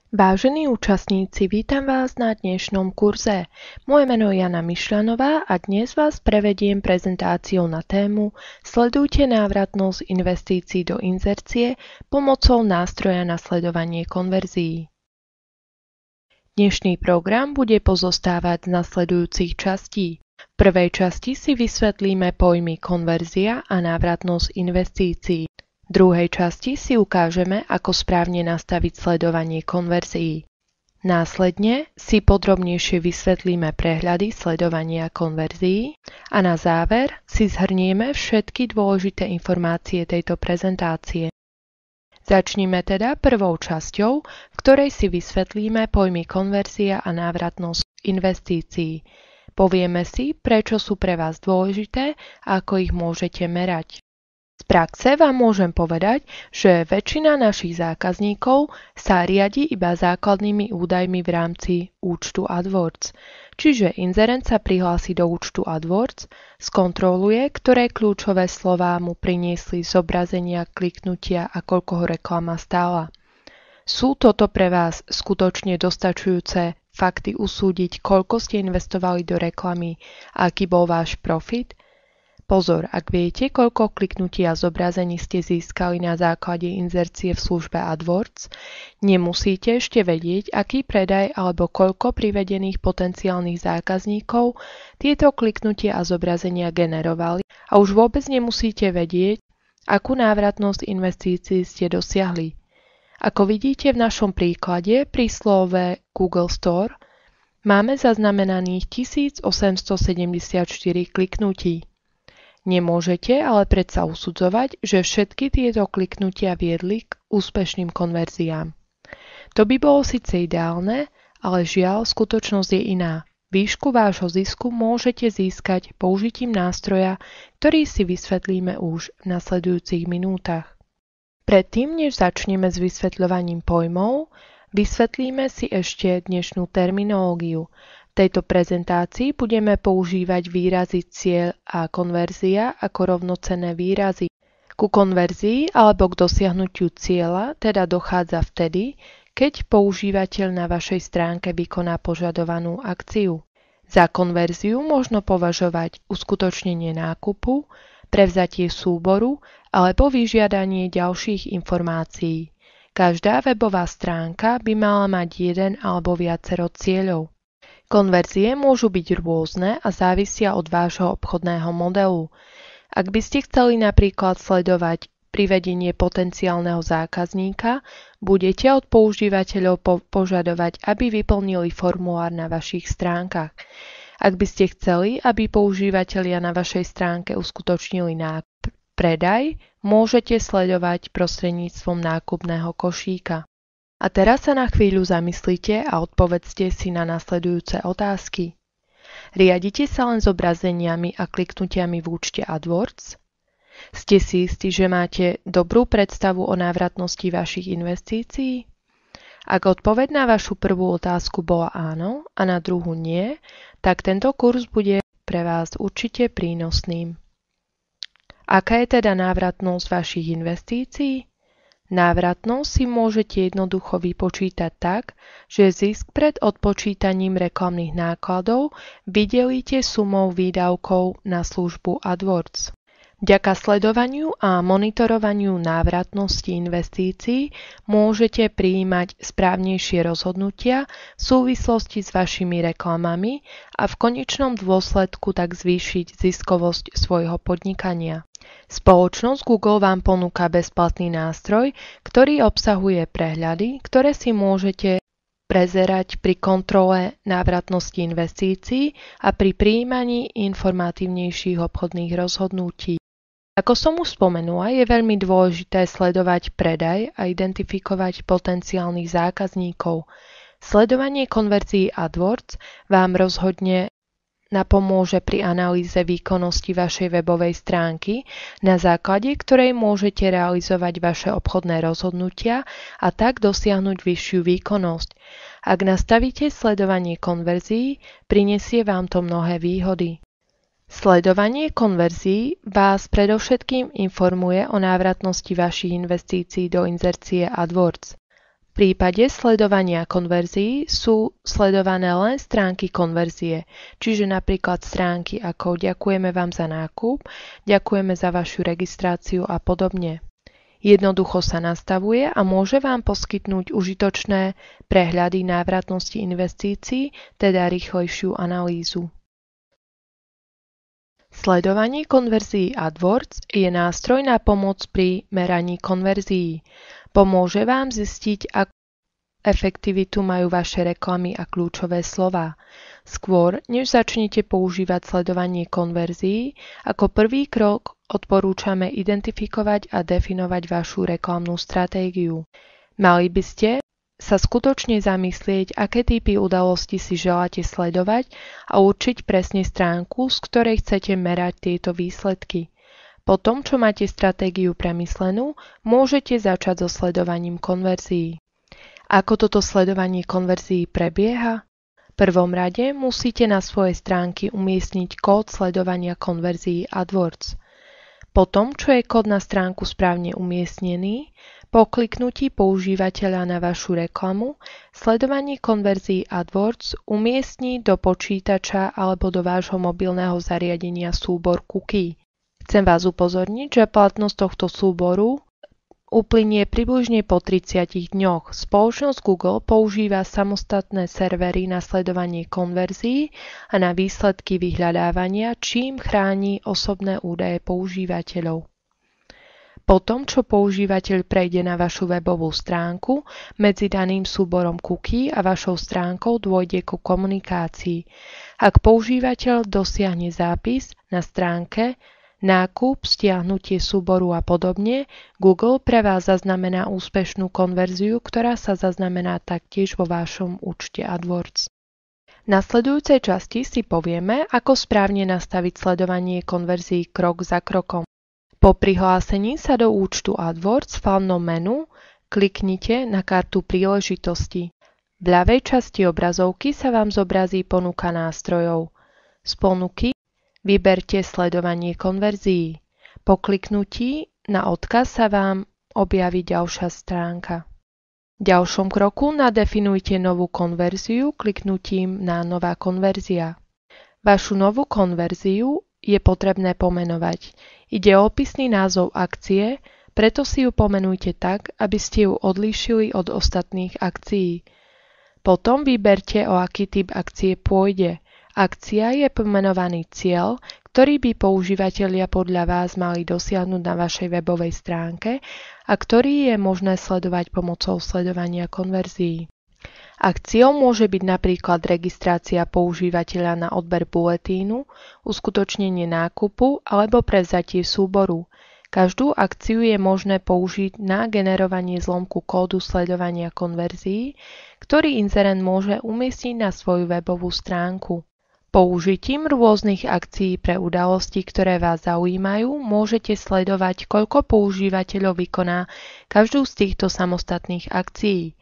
Vážení účastníci, vítam vás na dnešnom kurze. Moje meno je Jana Myšľanová a dnes vás prevediem prezentáciou na tému Sledujte návratnosť investícií do inzercie pomocou nástroja na sledovanie konverzií. Dnešný program bude pozostávať z nasledujúcich častí. V prvej časti si vysvetlíme pojmy konverzia a návratnosť investícií. V druhej časti si ukážeme, ako správne nastaviť sledovanie konverzií. Následne si podrobnejšie vysvetlíme prehľady sledovania konverzií a na záver si zhrnieme všetky dôležité informácie tejto prezentácie. Začnime teda prvou časťou, v ktorej si vysvetlíme pojmy konverzia a návratnosť investícií. Povieme si, prečo sú pre vás dôležité a ako ich môžete merať. Z praxe vám môžem povedať, že väčšina našich zákazníkov sa riadi iba základnými údajmi v rámci účtu AdWords. Čiže inzerent sa prihlási do účtu AdWords, skontroluje, ktoré kľúčové slová mu priniesli zobrazenia, kliknutia a koľko ho reklama stála. Sú toto pre vás skutočne dostačujúce fakty usúdiť, koľko ste investovali do reklamy a aký bol váš profit? Pozor, ak viete, koľko kliknutí a zobrazení ste získali na základe inzercie v službe AdWords, nemusíte ešte vedieť, aký predaj alebo koľko privedených potenciálnych zákazníkov tieto kliknutia a zobrazenia generovali a už vôbec nemusíte vedieť, akú návratnosť investícií ste dosiahli. Ako vidíte v našom príklade pri slove Google Store máme zaznamenaných 1874 kliknutí. Nemôžete ale predsa usudzovať, že všetky tieto kliknutia viedli k úspešným konverziám. To by bolo síce ideálne, ale žiaľ, skutočnosť je iná. Výšku vášho zisku môžete získať použitím nástroja, ktorý si vysvetlíme už v nasledujúcich minútach. Predtým, než začneme s vysvetľovaním pojmov, vysvetlíme si ešte dnešnú terminológiu. V tejto prezentácii budeme používať výrazy cieľ a konverzia ako rovnocenné výrazy. Ku konverzii alebo k dosiahnutiu cieľa teda dochádza vtedy, keď používateľ na vašej stránke vykoná požadovanú akciu. Za konverziu možno považovať uskutočnenie nákupu, prevzatie súboru alebo vyžiadanie ďalších informácií. Každá webová stránka by mala mať jeden alebo viacero cieľov. Konverzie môžu byť rôzne a závisia od vášho obchodného modelu. Ak by ste chceli napríklad sledovať privedenie potenciálneho zákazníka, budete od používateľov požadovať, aby vyplnili formulár na vašich stránkach. Ak by ste chceli, aby používatelia na vašej stránke uskutočnili predaj, môžete sledovať prostredníctvom nákupného košíka. A teraz sa na chvíľu zamyslite a odpovedzte si na nasledujúce otázky. Riadite sa len zobrazeniami a kliknutiami v účte AdWords? Ste si istí, že máte dobrú predstavu o návratnosti vašich investícií? Ak odpoveď na vašu prvú otázku bola áno a na druhú nie, tak tento kurz bude pre vás určite prínosným. Aká je teda návratnosť vašich investícií? Návratnosť si môžete jednoducho vypočítať tak, že zisk pred odpočítaním reklamných nákladov vydelíte sumou výdavkov na službu AdWords. Vďaka sledovaniu a monitorovaniu návratnosti investícií môžete prijímať správnejšie rozhodnutia v súvislosti s vašimi reklamami a v konečnom dôsledku tak zvýšiť ziskovosť svojho podnikania. Spoločnosť Google vám ponúka bezplatný nástroj, ktorý obsahuje prehľady, ktoré si môžete prezerať pri kontrole návratnosti investícií a pri prijímaní informatívnejších obchodných rozhodnutí. Ako som už spomenula, je veľmi dôležité sledovať predaj a identifikovať potenciálnych zákazníkov. Sledovanie konverzií AdWords vám rozhodne napomôže pri analýze výkonnosti vašej webovej stránky, na základe ktorej môžete realizovať vaše obchodné rozhodnutia a tak dosiahnuť vyššiu výkonnosť. Ak nastavíte sledovanie konverzií, prinesie vám to mnohé výhody. Sledovanie konverzií vás predovšetkým informuje o návratnosti vašich investícií do inzercie AdWords. V prípade sledovania konverzií sú sledované len stránky konverzie, čiže napríklad stránky ako ďakujeme vám za nákup, ďakujeme za vašu registráciu a podobne. Jednoducho sa nastavuje a môže vám poskytnúť užitočné prehľady návratnosti investícií, teda rýchlejšiu analýzu. Sledovanie konverzií AdWords je nástroj na pomoc pri meraní konverzií. Pomôže vám zistiť, akú efektivitu majú vaše reklamy a kľúčové slová. Skôr, než začnete používať sledovanie konverzií, ako prvý krok odporúčame identifikovať a definovať vašu reklamnú stratégiu. Mali by ste sa skutočne zamyslieť, aké typy udalostí si želáte sledovať a určiť presne stránku, z ktorej chcete merať tieto výsledky. Po tom, čo máte stratégiu premyslenú, môžete začať so sledovaním konverzií. Ako toto sledovanie konverzií prebieha? V prvom rade musíte na svojej stránke umiestniť kód sledovania konverzií AdWords. Po tom, čo je kód na stránku správne umiestnený, po kliknutí používateľa na vašu reklamu, sledovanie konverzií AdWords umiestni do počítača alebo do vášho mobilného zariadenia súbor cookie. Chcem vás upozorniť, že platnosť tohto súboru uplynie približne po 30 dňoch. Spoločnosť Google používa samostatné servery na sledovanie konverzií a na výsledky vyhľadávania, čím chráni osobné údaje používateľov. Po tom, čo používateľ prejde na vašu webovú stránku, medzi daným súborom cookie a vašou stránkou dôjde ku komunikácii. Ak používateľ dosiahne zápis na stránke, nákup, stiahnutie súboru a podobne, Google pre vás zaznamená úspešnú konverziu, ktorá sa zaznamená taktiež vo vašom účte AdWords. V nasledujúcej časti si povieme, ako správne nastaviť sledovanie konverzií krok za krokom. Po prihlásení sa do účtu AdWords v hlavnom menu kliknite na kartu príležitosti. V ľavej časti obrazovky sa vám zobrazí ponuka nástrojov. Z ponuky vyberte sledovanie konverzií. Po kliknutí na odkaz sa vám objaví ďalšia stránka. V ďalšom kroku nadefinujte novú konverziu kliknutím na Nová konverzia. Vašu novú konverziu je potrebné pomenovať. Ide o opisný názov akcie, preto si ju pomenujte tak, aby ste ju odlíšili od ostatných akcií. Potom vyberte, o aký typ akcie pôjde. Akcia je pomenovaný cieľ, ktorý by používatelia podľa vás mali dosiahnuť na vašej webovej stránke a ktorý je možné sledovať pomocou sledovania konverzií. Akciou môže byť napríklad registrácia používateľa na odber buletínu, uskutočnenie nákupu alebo prevzatie súboru. Každú akciu je možné použiť na generovanie zlomku kódu sledovania konverzií, ktorý inzerent môže umiestniť na svoju webovú stránku. Použitím rôznych akcií pre udalosti, ktoré vás zaujímajú, môžete sledovať, koľko používateľov vykoná každú z týchto samostatných akcií.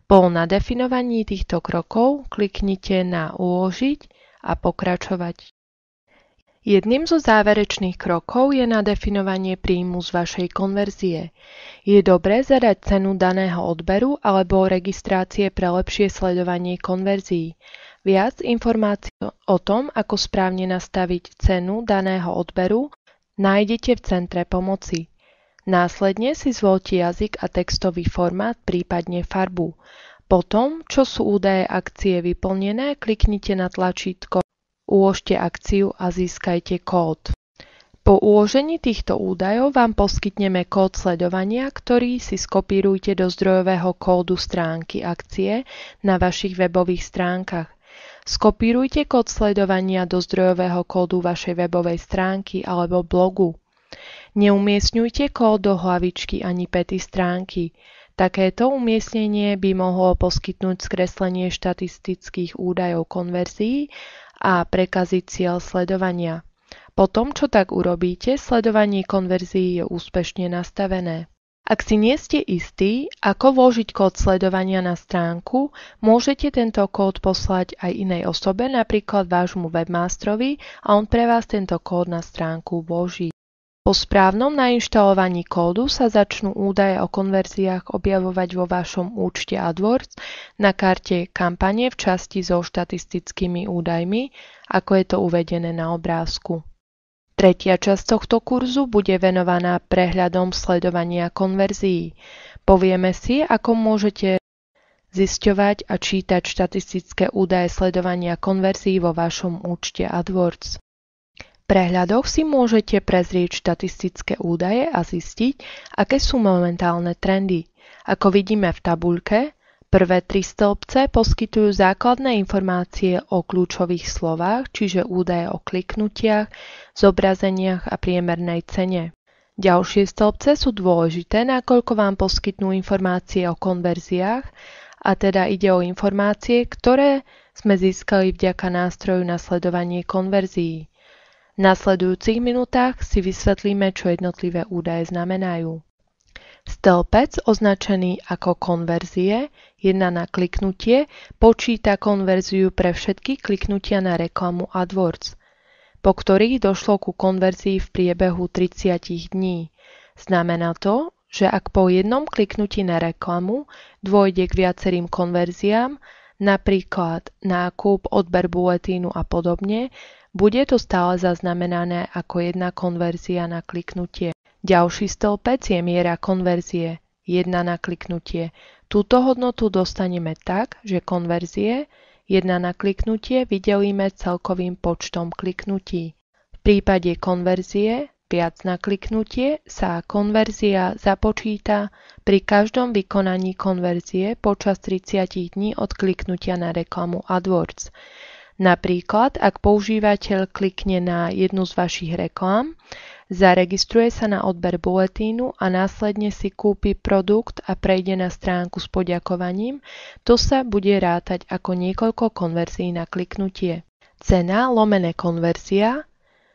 Po nadefinovaní týchto krokov kliknite na Uložiť a pokračovať. Jedným zo záverečných krokov je nadefinovanie príjmu z vašej konverzie. Je dobré zadať cenu daného odberu alebo registrácie pre lepšie sledovanie konverzií. Viac informácií o tom, ako správne nastaviť cenu daného odberu, nájdete v centre pomoci. Následne si zvoľte jazyk a textový formát, prípadne farbu. Potom, čo sú údaje akcie vyplnené, kliknite na tlačítko Uložte akciu a získajte kód. Po uložení týchto údajov vám poskytneme kód sledovania, ktorý si skopírujte do zdrojového kódu stránky akcie na vašich webových stránkach. Skopírujte kód sledovania do zdrojového kódu vašej webovej stránky alebo blogu. Neumiestňujte kód do hlavičky ani päty stránky. Takéto umiestnenie by mohlo poskytnúť skreslenie štatistických údajov konverzií a prekaziť cieľ sledovania. Po tom, čo tak urobíte, sledovanie konverzií je úspešne nastavené. Ak si nie ste istí, ako vložiť kód sledovania na stránku, môžete tento kód poslať aj inej osobe, napríklad vášmu webmasterovi, a on pre vás tento kód na stránku vloží. Po správnom nainštalovaní kódu sa začnú údaje o konverziách objavovať vo vašom účte AdWords na karte kampane v časti so štatistickými údajmi, ako je to uvedené na obrázku. Tretia časť tohto kurzu bude venovaná prehľadom sledovania konverzií. Povieme si, ako môžete zisťovať a čítať štatistické údaje sledovania konverzií vo vašom účte AdWords. V prehľadoch si môžete prezrieť štatistické údaje a zistiť, aké sú momentálne trendy. Ako vidíme v tabuľke, prvé 3 stĺpce poskytujú základné informácie o kľúčových slovách, čiže údaje o kliknutiach, zobrazeniach a priemernej cene. Ďalšie stĺpce sú dôležité, nakoľko vám poskytnú informácie o konverziách, a teda ide o informácie, ktoré sme získali vďaka nástroju na sledovanie konverzií. V nasledujúcich minútach si vysvetlíme, čo jednotlivé údaje znamenajú. Stĺpec označený ako konverzie, 1 na kliknutie, počíta konverziu pre všetky kliknutia na reklamu AdWords, po ktorých došlo ku konverzii v priebehu 30 dní. Znamená to, že ak po jednom kliknutí na reklamu dôjde k viacerým konverziám, napríklad nákup, odber buletínu a podobne, bude to stále zaznamenané ako 1 konverzia na kliknutie. Ďalší stĺpec je miera konverzie, 1 na kliknutie. Túto hodnotu dostaneme tak, že konverzie, 1 na kliknutie, vydelíme celkovým počtom kliknutí. V prípade konverzie, viac na kliknutie, sa konverzia započíta pri každom vykonaní konverzie počas 30 dní od kliknutia na reklamu AdWords. Napríklad, ak používateľ klikne na jednu z vašich reklám, zaregistruje sa na odber buletínu a následne si kúpi produkt a prejde na stránku s poďakovaním, to sa bude rátať ako niekoľko konverzií na kliknutie. Cena lomené konverzia,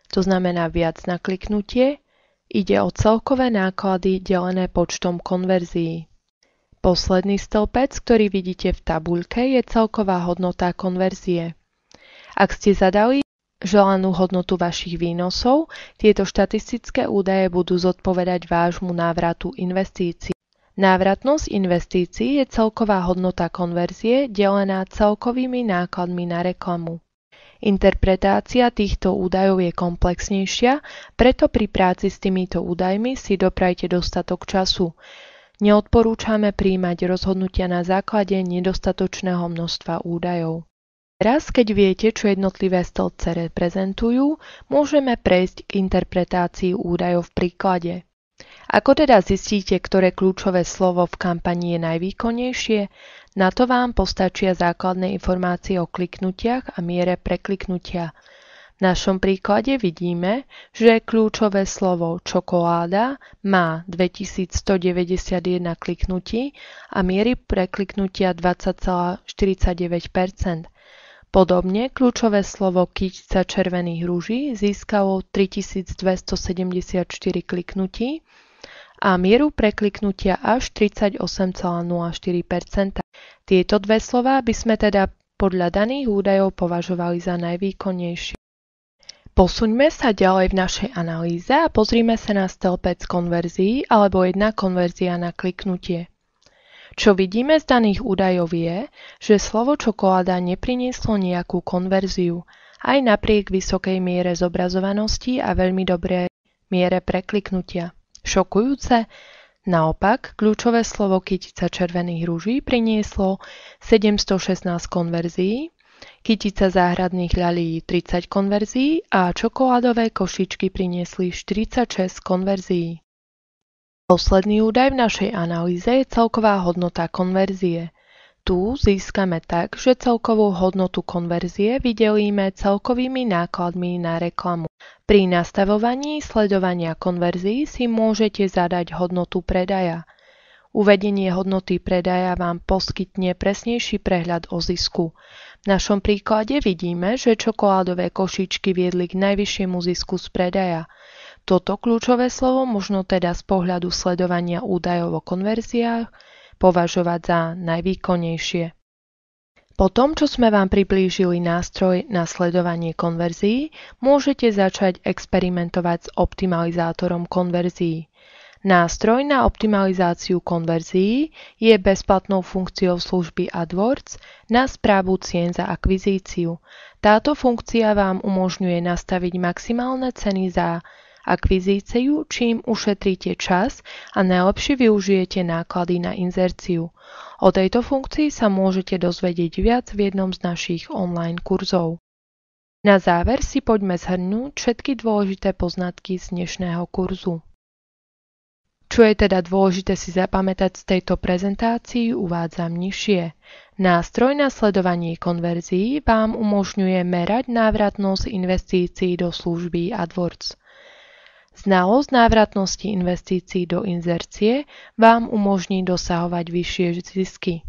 to znamená viac na kliknutie, ide o celkové náklady delené počtom konverzií. Posledný stĺpec, ktorý vidíte v tabuľke, je celková hodnota konverzie. Ak ste zadali želanú hodnotu vašich výnosov, tieto štatistické údaje budú zodpovedať vášmu návratu investícií. Návratnosť investícií je celková hodnota konverzie delená celkovými nákladmi na reklamu. Interpretácia týchto údajov je komplexnejšia, preto pri práci s týmito údajmi si doprajte dostatok času. Neodporúčame prijímať rozhodnutia na základe nedostatočného množstva údajov. Teraz, keď viete, čo jednotlivé stĺpce reprezentujú, môžeme prejsť k interpretácii údajov v príklade. Ako teda zistíte, ktoré kľúčové slovo v kampani je najvýkonnejšie? Na to vám postačia základné informácie o kliknutiach a miere prekliknutia. V našom príklade vidíme, že kľúčové slovo čokoláda má 2191 kliknutí a miery prekliknutia 20,49%. Podobne kľúčové slovo kytica červených ruží získalo 3274 kliknutí a mieru prekliknutia až 38,04%. Tieto dve slová by sme teda podľa daných údajov považovali za najvýkonnejšie. Posuňme sa ďalej v našej analýze a pozrime sa na stĺpec konverzií alebo 1 konverzia na kliknutie. Čo vidíme z daných údajov je, že slovo čokoláda neprinieslo nejakú konverziu, aj napriek vysokej miere zobrazovanosti a veľmi dobrej miere prekliknutia. Šokujúce? Naopak, kľúčové slovo kytica červených ruží prinieslo 716 konverzií, kytica záhradných ľalí 30 konverzií a čokoládové košičky priniesli 46 konverzií. Posledný údaj v našej analýze je celková hodnota konverzie. Tu získame tak, že celkovú hodnotu konverzie vydelíme celkovými nákladmi na reklamu. Pri nastavovaní sledovania konverzií si môžete zadať hodnotu predaja. Uvedenie hodnoty predaja vám poskytne presnejší prehľad o zisku. V našom príklade vidíme, že čokoládové košičky viedli k najvyššiemu zisku z predaja. Toto kľúčové slovo možno teda z pohľadu sledovania údajov o konverziách považovať za najvýkonnejšie. Po tom, čo sme vám priblížili nástroj na sledovanie konverzií, môžete začať experimentovať s optimalizátorom konverzií. Nástroj na optimalizáciu konverzií je bezplatnou funkciou služby AdWords na správu cien za akvizíciu. Táto funkcia vám umožňuje nastaviť maximálne ceny za akvizíciu, čím ušetríte čas a najlepšie využijete náklady na inzerciu. O tejto funkcii sa môžete dozvedieť viac v jednom z našich online kurzov. Na záver si poďme zhrnúť všetky dôležité poznatky z dnešného kurzu. Čo je teda dôležité si zapamätať z tejto prezentácii, uvádzam nižšie. Nástroj na sledovanie konverzií vám umožňuje merať návratnosť investícií do služby AdWords. Znalosť návratnosti investícií do inzercie vám umožní dosahovať vyššie zisky.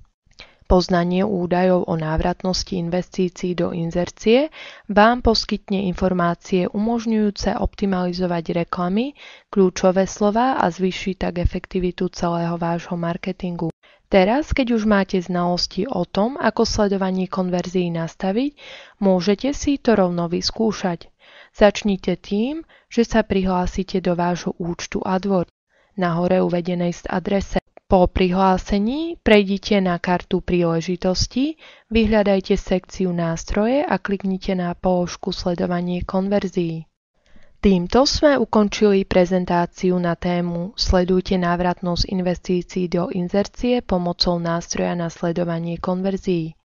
Poznanie údajov o návratnosti investícií do inzercie vám poskytne informácie umožňujúce optimalizovať reklamy, kľúčové slová a zvýšiť tak efektivitu celého vášho marketingu. Teraz, keď už máte znalosti o tom, ako sledovanie konverzií nastaviť, môžete si to rovno vyskúšať. Začnite tým, že sa prihlásite do vášho účtu AdWords na hore uvedenej adrese. Po prihlásení prejdite na kartu príležitosti, vyhľadajte sekciu nástroje a kliknite na položku sledovanie konverzií. Týmto sme ukončili prezentáciu na tému Sledujte návratnosť investícií do inzercie pomocou nástroja na sledovanie konverzií.